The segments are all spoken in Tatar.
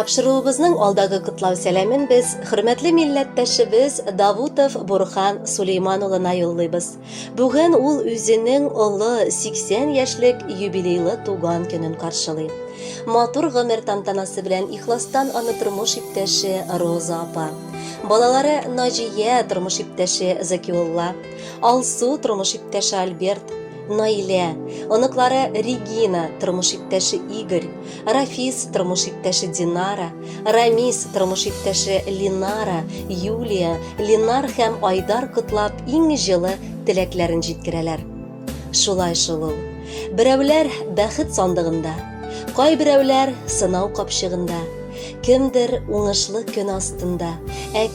Тапшыруыбызның алдагы котлау сәламен без хөрмәтле милләттәшебез Давутов Бурхан Сулейман улына юллыйбыз. Бүген ул үзенең олы 80 яшьлек юбилейлы туган көнен каршылый. Матур гомер тантанасы белән ихластан аны тормыш иптәше Роза апа, балалары Наҗия тормыш иптәше Закиулла, Алсу тормыш иптәше Альберт, Наилә, оныклары Регина тормыш иптәше Игорь, Рафис тормыш иптәше Динара, Рамис тормыш иптәше Линара, Юлия, Линар һәм Айдар котлап иң җылы теләкләрен җиткерәләр. Шулай шул ул. Берәүләр бәхет сандыгында, кайберәүләр сынау капчыгында, кемдер уңышлы көн астында,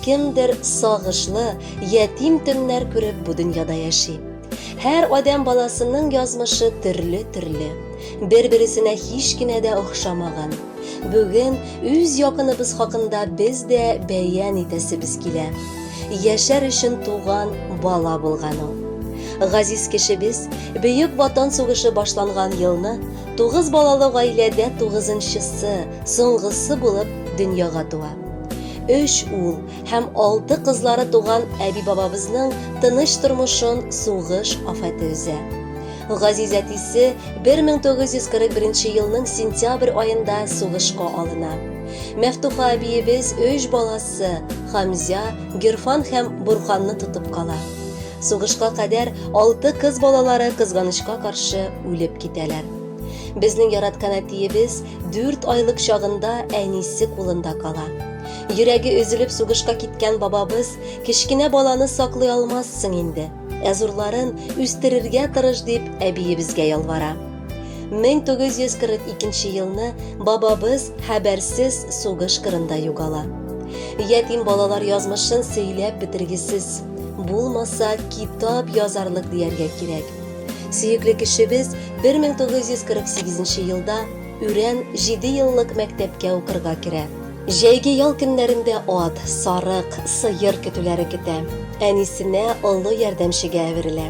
кемдер сагышлы, ятим төннәр күреп бу дөньяда яши. Һәр адәм баласының язмышы төрле-төрле, бер-берисенә һич кенә дә охшамаган. Бүген үз якыныбыз хакында без дә бәян итәсебез килә. Яшәр өчен туган бала булган ул. Газиз кешебез Бөек Ватан сугышы башланган елны 9 балалы гаиләдә 9-нчысы, соңгысы булып дөньяга туа. 3 ул һәм 6 кызлары туган әби-бабабызның тыныч тормышын сугыш афаты үзә. Газиз әтисе 1941 елның сентябрь айында сугышка алына. Мәфтуха әбиебез 3 баласы Хамза, Гирфан һәм Бурханны тотып кала. Сугышка кадәр 6 кыз балалары кызганычка каршы үлеп китәләр. Безнең яраткан әтиебез 4 айлык чагында әнисе кулында кала. Йөрәге өзелеп сугышка киткән бабабыз кечкенә баланы саклый алмассың инде. Зурларын үстерергә тырыш дип әбиебезгә ялвара. 1942 елны бабабыз хәбәрсез сугыш кырында югала. Ятим балалар язмышын сөйләп бетергесез, булмаса китап язарлык дияргә кирәк. Сөекле кешебез 1948 елда Үрән 7 еллык мәктәпкә укырга керә. Җәйге ял көннәрендә ат, сарык, сыер көтүләре көтә. Әнисенә олы ярдәмчегә әверелә.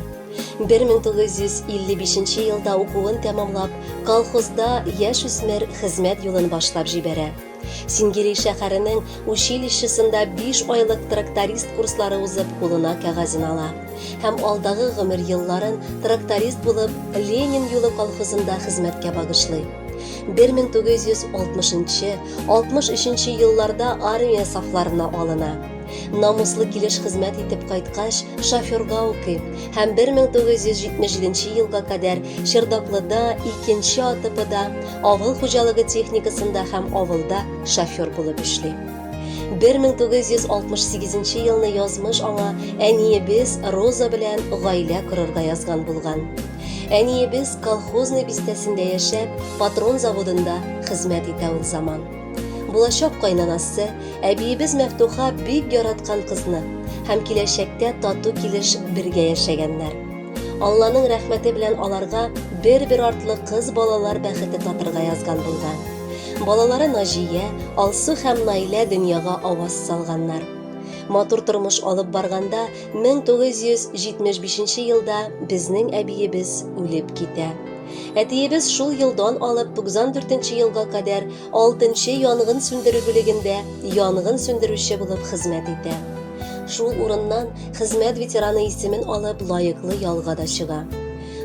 1955 елда укуын тәмамлап, колхозда яшүсмер хезмәт юлын башлап җибәрә. Сингери шәһәренең училищесында 5 айлык тракторист курслары узып кулына кәгазен ала. Һәм алдагы гомер елларын тракторист булып Ленин юлы колхозында хезмәткә багышлый. 1960-63 елларда армия сафларына алына. Намуслы килеш хезмәт итеп кайткач, шоферга укый һәм 1977 елга кадәр Чердаклыда 2нче АТПда, авыл хуҗалыгы техникасында һәм авылда шофер булып эшли. 1968 елны язмыш аңа әниебез Роза белән гаилә корырга язган булган. Әниебез колхозный бистәсендә яшәп, патрон заводында хезмәт итә ул заман. Булачак кайнанасы, әбиебез Мәфтуха бик яраткан кызны һәм киләчәктә тату килеш бергә яшәгәннәр. Алланың рәхмәте белән аларга бер-бер артлы кыз балалар бәхете татырга язган булган. Балалары Наҗия, Алсу һәм Наилә дөньяга аваз салганнар. Матур тормыш алып барганда 1975 елда безнең әбиебез үлеп китә. Әтиебез шул елдан алып 94 елга кадәр 6нчы янгын сүндерү бүлегендә янгын сүндерүче булып хезмәт итә. Шул урыннан хезмәт ветераны исемен алып лаеклы ялга да чыга.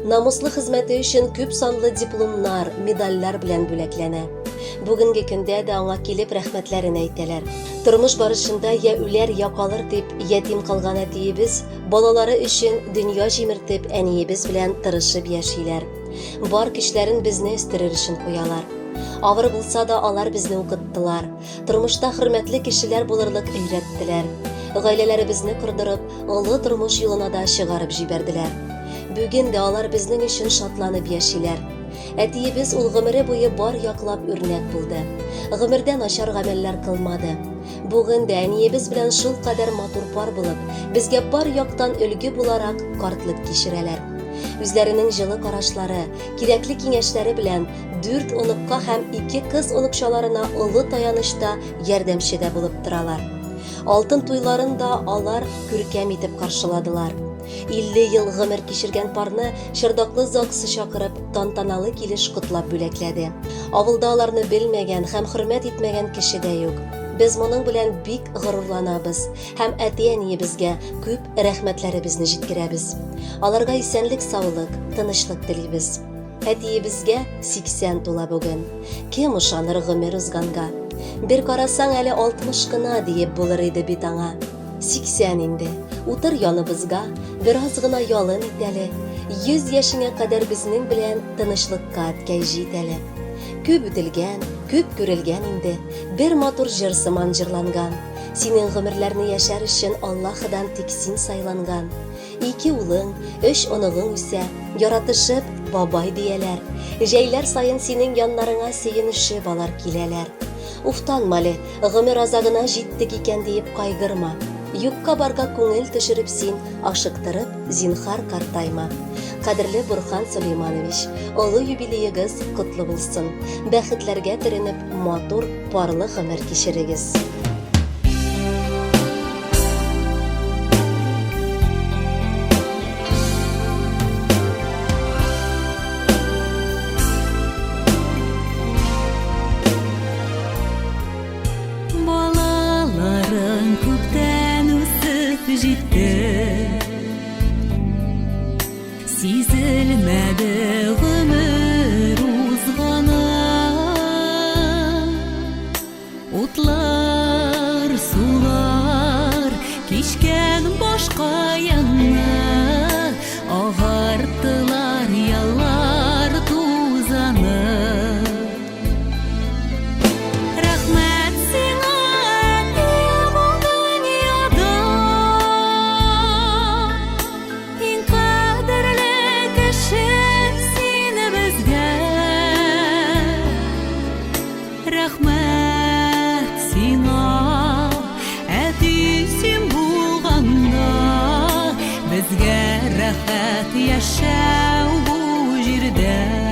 Намуслы хезмәте өчен күп санлы дипломнар, медальләр белән бүләкләнә. Бүгенге көндә дә аңа килеп рәхмәтләрен әйтәләр. Тормыш барышында я үләр, я калыр дип ятим калган әтиебез балалары өчен дөнья җимертеп әниебез белән тырышып яшиләр. Бар көчләрен безне үстерер өчен куялар. Авыр булса да алар безне укыттылар. Тормышта хөрмәтле кешеләр булырлык өйрәттеләр. Гаиләләребезне кырдырып, олы тормыш юлына да чыгарып җибәрделәр. Бүген дә алар безнең өчен шатланып яшиләр. Әтиебез ул гомере буе бар яклап үрнәк булды. Гомердә начар гамәлләр кылмады. Бүген дә әниебез белән шул кадәр матур пар булып, безгә бар яктан өлге буларак картлык кичерәләр. Үзләренең җылы карашлары, кирәкле киңәшләре белән 4 оныкка һәм 2 кыз оныкчаларына олы таянышта ярдәмчедә булып торалар. Алтын туйларын да алар күркәм итеп каршыладылар. 50 ел гомер кичергән парны чырдаклы ЗАГСы чакырып, тантаналы килеш котлап бүләкләде. Авылда аларны белмәгән һәм хөрмәт итмәгән кеше дә юк. Без моның белән бик горурланабыз һәм әти-әниебезгә күп рәхмәтләребезне җиткерәбез. Аларга исәнлек, саулык, тынычлык телибез. Әтиебезгә 80 тула бүген. Кем ышаныр гомер узганга? Бер карасаң әле 60 кына диеп булыр иде бит аңа. 80 инде. Утыр яныбызга, бераз гына ялын итәле. 100 яшеңә кадәр безнең белән тынычлыкка әткәй җитәле. Күп үтелгән, күп күрелгән инде, бер матур җыр сыман җырланган. Синең гомерләрне яшәр өчен Аллаһыдан тик син сайланган. 2 улың, 3 оныгың үсә, яратышып бабай дияләр. Җәйләр саен синең яннарыңа сөенешеп алар киләләр. Уфтанмалы, гомер азагына җиттек икән диеп кайгырма. Юкка барга күңел төшереп син, ашыктырып, зинһар картайма. Кадерле Бурхан Сулейманович, олы юбилейегез котлы булсын. Бәхетләргә төренеп, матур, парлы гомер кичерегез. Балаларың күптән үсеп җитте. Сизелмәде гомер узганы. Утлар, сулар кичкән башка янны, агартылар яллар тузаны. Рәхмәт сиңа, әтием, ул дөньяда. Иң кадерле кеше син безгә. Рәхмәт сиңа, әти син булганда. Безгә рәхәт яшәү бу җирдә.